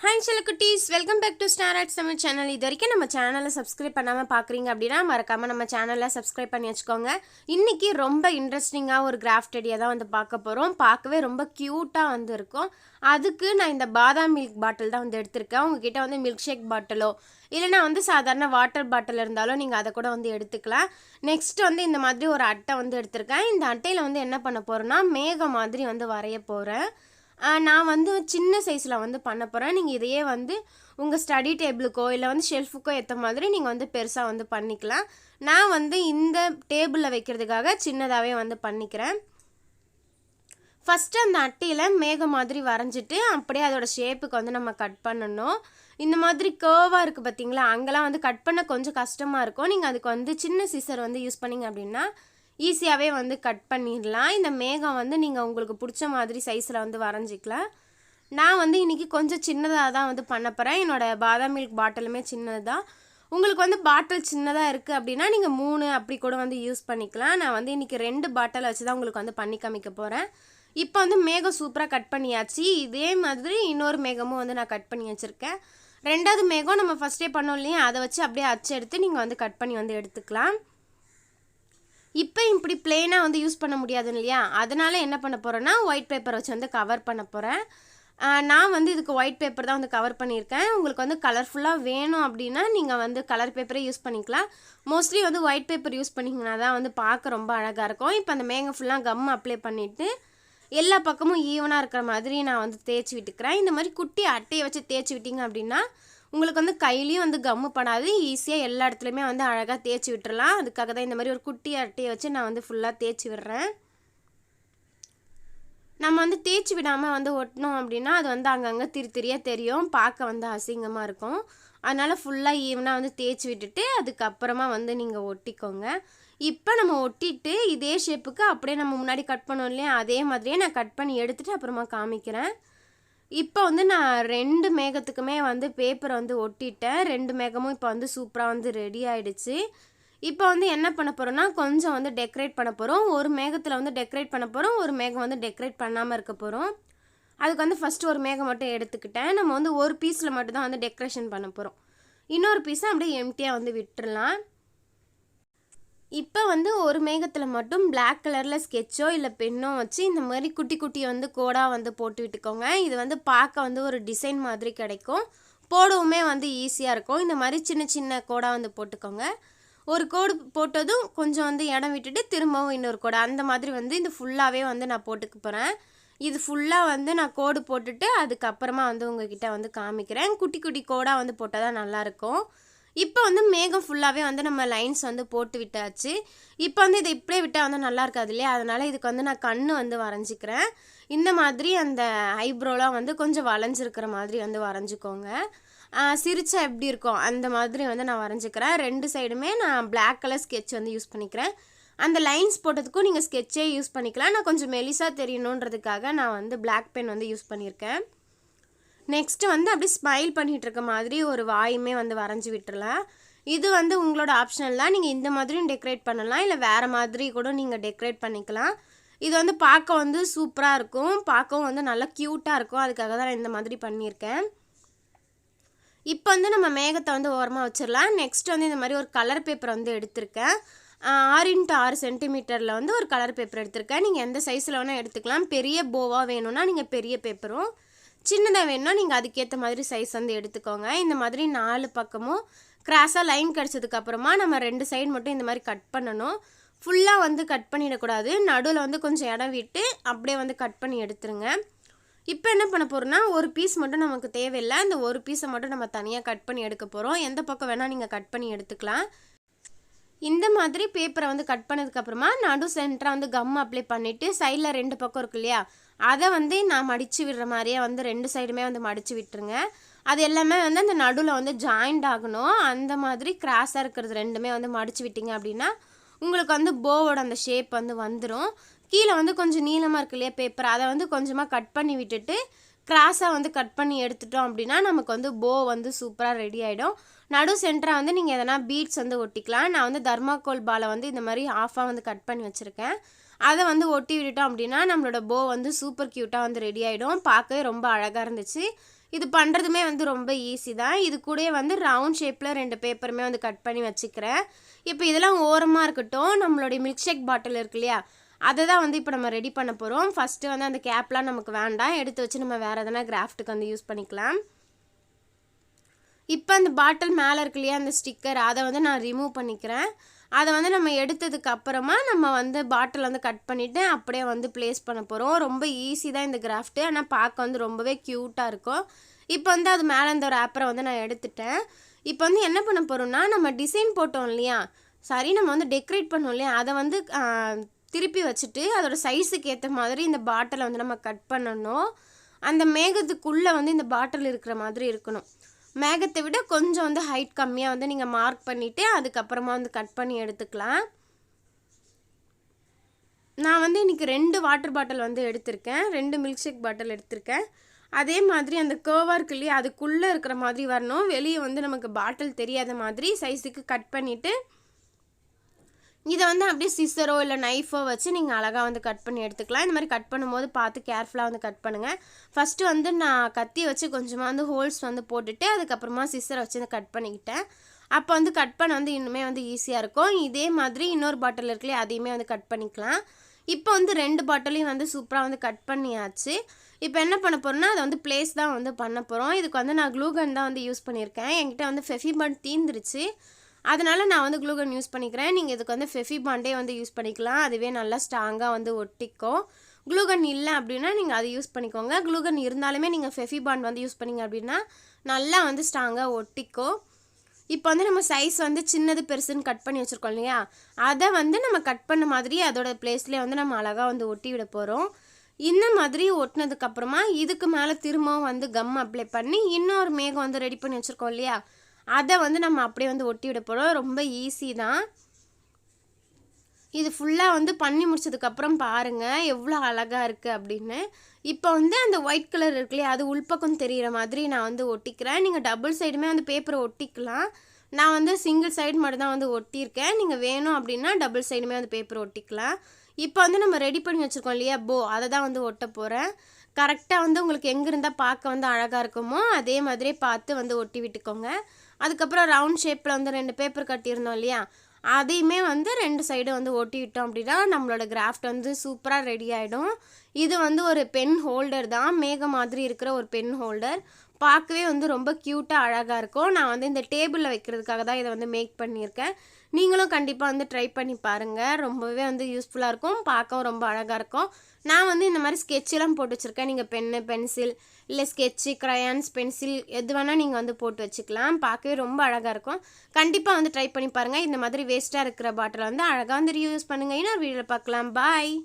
Hi செல்லக்குட்டீஸ், welcome back to Star Arts Tamil channel. இது வரைக்கும் நம்ம சேனலை சப்ஸ்கிரைப் பண்ணாமல் பார்க்குறீங்க அப்படின்னா மறக்காமல் நம்ம சேனலை சப்ஸ்கிரைப் பண்ணி வச்சுக்கோங்க. இன்றைக்கி ரொம்ப இன்ட்ரெஸ்டிங்காக ஒரு கிராஃப்ட் ஐடியா தான் வந்து பார்க்க போகிறோம். பார்க்கவே ரொம்ப க்யூட்டாக வந்து இருக்கும். அதுக்கு நான் இந்த பாதாம் மில்க் பாட்டில் தான் வந்து எடுத்திருக்கேன். உங்ககிட்ட வந்து மில்க் ஷேக் பாட்டிலோ இல்லைனா வந்து சாதாரண வாட்டர் பாட்டில் இருந்தாலும் நீங்கள் அதை கூட வந்து எடுத்துக்கலாம். நெக்ஸ்ட் வந்து இந்த மாதிரி ஒரு அட்டை வந்து எடுத்திருக்கேன். இந்த அட்டையில் வந்து என்ன பண்ண போகிறேன்னா மேகம் மாதிரி வந்து வரைய போகிறேன். நான் வந்து சின்ன சைஸில் வந்து பண்ண போகிறேன். நீங்கள் இதையே வந்து உங்கள் ஸ்டடி டேபிளுக்கோ இல்லை வந்து ஷெல்ஃபுக்கோ ஏற்ற மாதிரி நீங்கள் வந்து பெருசாக வந்து பண்ணிக்கலாம். நான் வந்து இந்த டேபிளில் வைக்கிறதுக்காக சின்னதாகவே வந்து பண்ணிக்கிறேன். ஃபஸ்ட்டு அந்த அட்டையில் மேகம் மாதிரி வரைஞ்சிட்டு அப்படியே அதோடய ஷேப்புக்கு வந்து நம்ம கட் பண்ணணும். இந்த மாதிரி கேர்வாக இருக்குது பார்த்தீங்களா, அங்கெல்லாம் வந்து கட் பண்ண கொஞ்சம் கஷ்டமாக இருக்கும். நீங்கள் அதுக்கு வந்து சின்ன சிசர் வந்து யூஸ் பண்ணிங்க அப்படின்னா ஈஸியாகவே வந்து கட் பண்ணிடலாம். இந்த மேகம் வந்து நீங்கள் உங்களுக்கு பிடிச்ச மாதிரி சைஸில் வந்து வரைஞ்சிக்கலாம். நான் வந்து இன்றைக்கி கொஞ்சம் சின்னதாக தான் வந்து பண்ண போகிறேன். என்னோடய பாதாம் மில்க் பாட்டிலுமே சின்னது தான். உங்களுக்கு வந்து பாட்டில் சின்னதாக இருக்குது அப்படின்னா நீங்கள் 3 அப்படி கூட வந்து யூஸ் பண்ணிக்கலாம். நான் வந்து இன்றைக்கி 2 பாட்டில் வச்சு தான் உங்களுக்கு வந்து பண்ணி காமிக்க போகிறேன். இப்போ வந்து மேகம் சூப்பராக கட் பண்ணியாச்சு. இதே மாதிரி இன்னொரு மேகமும் வந்து நான் கட் பண்ணி வச்சுருக்கேன். 2வது மேகம் நம்ம ஃபஸ்ட்டே பண்ணோம் இல்லையா, அதை வச்சு அப்படியே அச்சு எடுத்து நீங்கள் வந்து கட் பண்ணி வந்து எடுத்துக்கலாம். இப்போ இப்படி பிளெயினாக வந்து யூஸ் பண்ண முடியாது இல்லையா, அதனால் என்ன பண்ண போகிறேன்னா ஒயிட் பேப்பர் வச்சு வந்து கவர் பண்ண போகிறேன். நான் வந்து இதுக்கு ஒயிட் பேப்பர் தான் வந்து கவர் பண்ணியிருக்கேன். உங்களுக்கு வந்து கலர்ஃபுல்லாக வேணும் அப்படின்னா நீங்கள் வந்து கலர் பேப்பரே யூஸ் பண்ணிக்கலாம். மோஸ்ட்லி வந்து ஒயிட் பேப்பர் யூஸ் பண்ணிங்கன்னா தான் வந்து பார்க்க ரொம்ப அழகாக இருக்கும். இப்போ அந்த மேகம் ஃபுல்லாக கம் அப்ளை பண்ணிவிட்டு எல்லா பக்கமும் ஈவனாக இருக்கிற மாதிரி நான் வந்து தேய்ச்சி விட்டுக்கிறேன். இந்த மாதிரி குட்டி அட்டையை வச்சு தேய்ச்சி விட்டிங்க அப்படின்னா உங்களுக்கு வந்து கையிலையும் வந்து கம்மு படாது. ஈஸியாக எல்லா இடத்துலையுமே வந்து அழகாக தேய்ச்சி விட்டுறலாம். அதுக்காக தான் இந்த மாதிரி ஒரு குட்டி அட்டையை வச்சு நான் வந்து ஃபுல்லாக தேய்ச்சி விடுறேன். நம்ம வந்து தேய்ச்சி விடாமல் வந்து ஒட்டினோம் அப்படின்னா அது வந்து அங்கங்கே திரியாக தெரியும், பார்க்க வந்து அசிங்கமாக இருக்கும். அதனால் ஃபுல்லாக ஈவனாக வந்து தேய்ச்சி விட்டுட்டு அதுக்கப்புறமா வந்து நீங்கள் ஒட்டிக்கோங்க. இப்போ நம்ம ஒட்டிட்டு இதே ஷேப்புக்கு அப்படியே நம்ம முன்னாடி கட் பண்ணோம் இல்லையா, அதே மாதிரியே நான் கட் பண்ணி எடுத்துகிட்டு அப்புறமா காமிக்கிறேன். இப்போ வந்து நான் 2 மேகத்துக்குமே வந்து பேப்பரை வந்து ஒட்டிட்டேன். 2 மேகமும் இப்போ வந்து சூப்பராக வந்து ரெடி ஆகிடுச்சு. இப்போ வந்து என்ன பண்ண போகிறோன்னா கொஞ்சம் வந்து டெக்கரேட் பண்ண போகிறோம். ஒரு மேகத்தில் வந்து டெக்கரேட் பண்ண போகிறோம், ஒரு மேகம் வந்து டெக்கரேட் பண்ணாமல் இருக்க போகிறோம். அதுக்கு வந்து ஃபஸ்ட்டு ஒரு மேகம் மட்டும் எடுத்துக்கிட்டேன். நம்ம வந்து ஒரு பீஸில் மட்டும் தான் வந்து டெக்கரேஷன் பண்ண போகிறோம். இன்னொரு பீஸை அப்படியே எம்டியாக வந்து விட்டுறலாம். இப்போ வந்து ஒரு மேகத்தில் மட்டும் பிளாக் கலரில் ஸ்கெட்சோ இல்லை பென்னோ வச்சு இந்த மாதிரி குட்டி குட்டி வந்து கோடாக வந்து போட்டு விட்டுக்கோங்க. இது வந்து பார்க்க வந்து ஒரு டிசைன் மாதிரி கிடைக்கும், போடவுமே வந்து ஈஸியாக இருக்கும். இந்த மாதிரி சின்ன சின்ன கோடாக வந்து போட்டுக்கோங்க. ஒரு கோடு போட்டதும் கொஞ்சம் வந்து இடம் விட்டுட்டு திரும்பவும் இன்னொரு கோடு, அந்த மாதிரி வந்து இந்த ஃபுல்லாகவே வந்து நான் போட்டுக்க போகிறேன். இது ஃபுல்லாக வந்து நான் கோடு போட்டுட்டு அதுக்கப்புறமா வந்து உங்ககிட்ட வந்து காமிக்கிறேன். குட்டி குட்டி கோடாக வந்து போட்டால் தான் நல்லாயிருக்கும். இப்போ வந்து மேகம் ஃபுல்லாகவே வந்து நம்ம லைன்ஸ் வந்து போட்டு விட்டாச்சு. இப்போ வந்து இதை இப்படியே விட்டால் வந்து நல்லா இருக்காது இல்லையா, அதனால் இதுக்கு வந்து நான் கண் வந்து வரைஞ்சிக்கிறேன். இந்த மாதிரி அந்த ஐப்ரோலாம் வந்து கொஞ்சம் வளைஞ்சிருக்கிற மாதிரி வந்து வரைஞ்சிக்கோங்க. சிரிச்சா எப்படி இருக்கும் அந்த மாதிரி வந்து நான் வரைஞ்சிக்கிறேன். 2 சைடுமே நான் பிளாக் கலர் ஸ்கெட்ச் வந்து யூஸ் பண்ணிக்கிறேன். அந்த லைன்ஸ் போட்டதுக்கும் நீங்கள் ஸ்கெட்சே யூஸ் பண்ணிக்கலாம். நான் கொஞ்சம் மெலிசாக தெரியணுன்றதுக்காக நான் வந்து பிளாக் பென் வந்து யூஸ் பண்ணியிருக்கேன். நெக்ஸ்ட்டு வந்து அப்படி ஸ்மைல் பண்ணிகிட்டு இருக்க மாதிரி ஒரு வாயுமே வந்து வரைஞ்சி விட்டுறலாம். இது வந்து உங்களோட ஆப்ஷனல் தான். நீங்கள் இந்த மாதிரியும் டெக்கரேட் பண்ணலாம், இல்லை வேறு மாதிரி கூட நீங்கள் டெக்கரேட் பண்ணிக்கலாம். இது வந்து பார்க்க வந்து சூப்பராக இருக்கும், பார்க்கவும் வந்து நல்லா க்யூட்டாக இருக்கும். அதுக்காக தான் நான் இந்த மாதிரி பண்ணியிருக்கேன். இப்போ வந்து நம்ம மேகத்தை வந்து ஓரமாக வச்சிடலாம். நெக்ஸ்ட் வந்து இந்த மாதிரி ஒரு கலர் பேப்பர் வந்து எடுத்திருக்கேன். 6x6 சென்டிமீட்டரில் வந்து ஒரு கலர் பேப்பர் எடுத்திருக்கேன். நீங்கள் எந்த சைஸில் வேணால் எடுத்துக்கலாம். பெரிய போவாக வேணும்னா நீங்கள் பெரிய பேப்பரும், சின்னதாக வேணும்னா நீங்கள் அதுக்கேற்ற மாதிரி சைஸ் வந்து எடுத்துக்கோங்க. இந்த மாதிரி 4 பக்கமும் கிராஸாக லைன் கிடச்சதுக்கப்புறமா நம்ம 2 சைடு மட்டும் இந்த மாதிரி கட் பண்ணணும். ஃபுல்லாக வந்து கட் பண்ணிடக்கூடாது, நடுவில் வந்து கொஞ்சம் இடம் விட்டு அப்படியே வந்து கட் பண்ணி எடுத்துருங்க. இப்போ என்ன பண்ண போகிறோன்னா ஒரு பீஸ் மட்டும் நமக்கு தேவையில்லை, அந்த ஒரு பீஸை மட்டும் நம்ம தனியாக கட் பண்ணி எடுக்க போகிறோம். எந்த பக்கம் வேணால் நீங்கள் கட் பண்ணி எடுத்துக்கலாம். இந்த மாதிரி பேப்பரை வந்து கட் பண்ணதுக்கப்புறமா நடு சென்டராக வந்து கம் அப்ளை பண்ணிவிட்டு சைடில் 2 பக்கம் இருக்கு இல்லையா, அதை வந்து நான் மடித்து விடுற மாதிரியே வந்து 2 சைடுமே வந்து மடித்து விட்டுருங்க. அது எல்லாமே வந்து அந்த நடுவில் வந்து ஜாயிண்ட் ஆகணும். அந்த மாதிரி கிராஸாக இருக்கிறது 2மே வந்து மடித்து விட்டிங்க அப்படின்னா உங்களுக்கு வந்து போவோட அந்த ஷேப் வந்து வந்துடும். கீழே வந்து கொஞ்சம் நீளமாக இருக்கு இல்லையா பேப்பர், அதை வந்து கொஞ்சமாக கட் பண்ணி விட்டுட்டு கிராஸாக வந்து கட் பண்ணி எடுத்துட்டோம் அப்படின்னா நமக்கு வந்து போ வந்து சூப்பராக ரெடி ஆகிடும். நடு சென்டராக வந்து நீங்கள் எதனா பீட்ஸ் வந்து ஒட்டிக்கலாம். நான் வந்து தர்மாக்கோல் பாலை வந்து இந்த மாதிரி ஆஃபாக வந்து கட் பண்ணி வச்சுருக்கேன். அதை வந்து ஒட்டி விட்டுட்டோம் அப்படின்னா நம்மளோட போ வந்து சூப்பர் க்யூட்டாக வந்து ரெடி ஆகிடும். பார்க்கவே ரொம்ப அழகாக இருந்துச்சு. இது பண்ணுறதுமே வந்து ரொம்ப ஈஸி தான். இது கூடயே வந்து ரவுண்ட் ஷேப்பில் 2 பேப்பருமே வந்து கட் பண்ணி வச்சுக்கிறேன். இப்போ இதெல்லாம் ஓரமாக இருக்கட்டும். நம்மளுடைய மில்க் ஷேக் பாட்டில் இருக்கு இல்லையா, அதை தான் வந்து இப்போ நம்ம ரெடி பண்ண போகிறோம். ஃபஸ்ட்டு வந்து அந்த கேப்லாம் நமக்கு வேண்டாம், எடுத்து வச்சு நம்ம வேறு எதனா கிராஃப்ட்டுக்கு வந்து யூஸ் பண்ணிக்கலாம். இப்போ அந்த பாட்டில் மேலே இருக்கு இல்லையா அந்த ஸ்டிக்கர், அதை வந்து நான் ரிமூவ் பண்ணிக்கிறேன். அதை வந்து நம்ம எடுத்ததுக்கு அப்புறமா நம்ம வந்து பாட்டில் வந்து கட் பண்ணிவிட்டு அப்படியே வந்து ப்ளேஸ் பண்ண போகிறோம். ரொம்ப ஈஸி தான் இந்த கிராஃப்ட்டு, ஆனால் பார்க்க வந்து ரொம்பவே க்யூட்டாக இருக்கும். இப்போ வந்து அது மேலே இந்த ஒரு ஆப்பரை வந்து நான் எடுத்துட்டேன். இப்போ வந்து என்ன பண்ண போகிறோம்னா, நம்ம டிசைன் போட்டோம் இல்லையா, சரி நம்ம வந்து டெக்கரேட் பண்ணோம் இல்லையா, அதை வந்து திருப்பி வச்சுட்டு அதோட சைஸுக்கு ஏற்ற மாதிரி இந்த பாட்டிலை வந்து நம்ம கட் பண்ணணும். அந்த மேகத்துக்குள்ளே வந்து இந்த பாட்டில் இருக்கிற மாதிரி இருக்கணும். மேகத்தை விட கொஞ்சம் வந்து ஹைட் கம்மியாக வந்து நீங்கள் மார்க் பண்ணிவிட்டு அதுக்கப்புறமா வந்து கட் பண்ணி எடுத்துக்கலாம். நான் வந்து இன்றைக்கி 2 வாட்டர் பாட்டில் வந்து எடுத்திருக்கேன், 2 மில்க் ஷேக் பாட்டில் எடுத்திருக்கேன். அதே மாதிரி அந்த கர்வாக இருக்கு இல்லையா, அதுக்குள்ளே இருக்கிற மாதிரி வரணும். வெளியே வந்து நமக்கு பாட்டில் தெரியாத மாதிரி சைஸுக்கு கட் பண்ணிவிட்டு இதை வந்து அப்படியே சிசரோ இல்லை நைஃபோ வச்சு நீங்கள் அழகாக வந்து கட் பண்ணி எடுத்துக்கலாம். இந்த மாதிரி கட் பண்ணும்போது பார்த்து கேர்ஃபுல்லாக வந்து கட் பண்ணுங்கள். ஃபஸ்ட்டு வந்து நான் கத்தி வச்சு கொஞ்சமாக வந்து ஹோல்ஸ் வந்து போட்டுட்டு அதுக்கப்புறமா சிசரை வச்சு வந்து கட் பண்ணிக்கிட்டேன். அப்போ வந்து கட் பண்ண வந்து இன்னுமே வந்து ஈஸியாக இருக்கும். இதே மாதிரி இன்னொரு பாட்டில் இருக்குல்லையே, அதையுமே வந்து கட் பண்ணிக்கலாம். இப்போ வந்து 2 பாட்டிலையும் வந்து சூப்பராக வந்து கட் பண்ணியாச்சு. இப்போ என்ன பண்ண போகிறோம்னா, அதை வந்து ப்ளேஸ் தான் வந்து பண்ண போகிறோம். இதுக்கு வந்து நான் க்ளூகன் தான் வந்து யூஸ் பண்ணியிருக்கேன். என்கிட்ட வந்து ஃபெஃபிபாண்ட் தீந்துருச்சு, அதனால் நான் வந்து க்ளூகன் யூஸ் பண்ணிக்கிறேன். நீங்கள் இதுக்கு வந்து ஃபெஃபிபாண்டே வந்து யூஸ் பண்ணிக்கலாம், அதுவே நல்லா ஸ்ட்ராங்காக வந்து ஒட்டிக்கும். க்ளூகன் இல்லை அப்படின்னா நீங்கள் அதை யூஸ் பண்ணிக்கோங்க. க்ளூகன் இருந்தாலுமே நீங்கள் ஃபெஃபிபாண்ட் வந்து யூஸ் பண்ணிங்க அப்படின்னா நல்லா வந்து ஸ்ட்ராங்காக ஒட்டிக்கும். இப்போ வந்து நம்ம சைஸ் வந்து சின்னது பெருசுன்னு கட் பண்ணி வச்சுருக்கோம் இல்லையா, அதை வந்து நம்ம கட் பண்ண மாதிரி அதோட பிளேஸ்லேயே வந்து நம்ம அழகாக வந்து ஒட்டி விட போகிறோம். இந்த மாதிரி ஒட்டினதுக்கப்புறமா இதுக்கு மேலே திரும்பவும் வந்து கம் அப்ளை பண்ணி இன்னொரு மேகம் வந்து ரெடி பண்ணி வச்சுருக்கோம் இல்லையா, அதை வந்து நம்ம அப்படியே வந்து ஒட்டி விட போகிறோம். ரொம்ப ஈஸி தான். இது ஃபுல்லாக வந்து பண்ணி முடிச்சதுக்கப்புறம் பாருங்கள் எவ்வளோ அழகாக இருக்குது அப்படின்னு. இப்போ வந்து அந்த ஒயிட் கலர் இருக்கு இல்லையா, அது உள்பக்கம் தெரிகிற மாதிரி நான் வந்து ஒட்டிக்கிறேன். நீங்கள் டபுள் சைடுமே வந்து பேப்பரை ஒட்டிக்கலாம். நான் வந்து சிங்கிள் சைடு மட்டும் தான் வந்து ஒட்டியிருக்கேன். நீங்கள் வேணும் அப்படின்னா டபுள் சைடுமே வந்து பேப்பரை ஒட்டிக்கலாம். இப்போ வந்து நம்ம ரெடி பண்ணி வச்சுருக்கோம் இல்லையா போ, அதை தான் வந்து ஒட்ட போகிறேன். கரெக்டாக வந்து உங்களுக்கு எங்கே இருந்தால் பார்க்க வந்து அழகாக இருக்குமோ அதே மாதிரியே பார்த்து வந்து ஒட்டி விட்டுக்கோங்க. அதுக்கப்புறம் ரவுண்ட் ஷேப்பில் வந்து 2 பேப்பர் கட்டியிருந்தோம் இல்லையா, அதையுமே வந்து 2 சைடு வந்து ஒட்டி விட்டோம் அப்படின்னா நம்மளோட கிராஃப்ட் வந்து சூப்பராக ரெடி ஆகிடும். இது வந்து ஒரு பென் ஹோல்டர் தான், மேகம் மாதிரி இருக்கிற ஒரு பென் ஹோல்டர். பார்க்கவே வந்து ரொம்ப க்யூட்டாக அழகாக இருக்கும். நான் வந்து இந்த டேபிளில் வைக்கிறதுக்காக தான் இதை வந்து மேக் பண்ணியிருக்கேன். நீங்களும் கண்டிப்பாக வந்து ட்ரை பண்ணி பாருங்கள், ரொம்பவே வந்து யூஸ்ஃபுல்லாக இருக்கும், பார்க்கவும் ரொம்ப அழகாக இருக்கும். நான் வந்து இந்த மாதிரி ஸ்கெட்செல்லாம் போட்டு வச்சுருக்கேன். நீங்கள் பென்னு, பென்சில் இல்லை ஸ்கெட்சு, க்ரையான்ஸ், பென்சில் எது வேணால் நீங்கள் வந்து போட்டு வச்சுக்கலாம். பார்க்கவே ரொம்ப அழகாக இருக்கும். கண்டிப்பாக வந்து ட்ரை பண்ணி பாருங்கள். இந்த மாதிரி வேஸ்ட்டாக இருக்கிற பாட்டில் வந்து அழகாக வந்து ரீயூஸ் பண்ணுங்கள். இன்னொரு வீடியோவில் பார்க்கலாம். பாய்.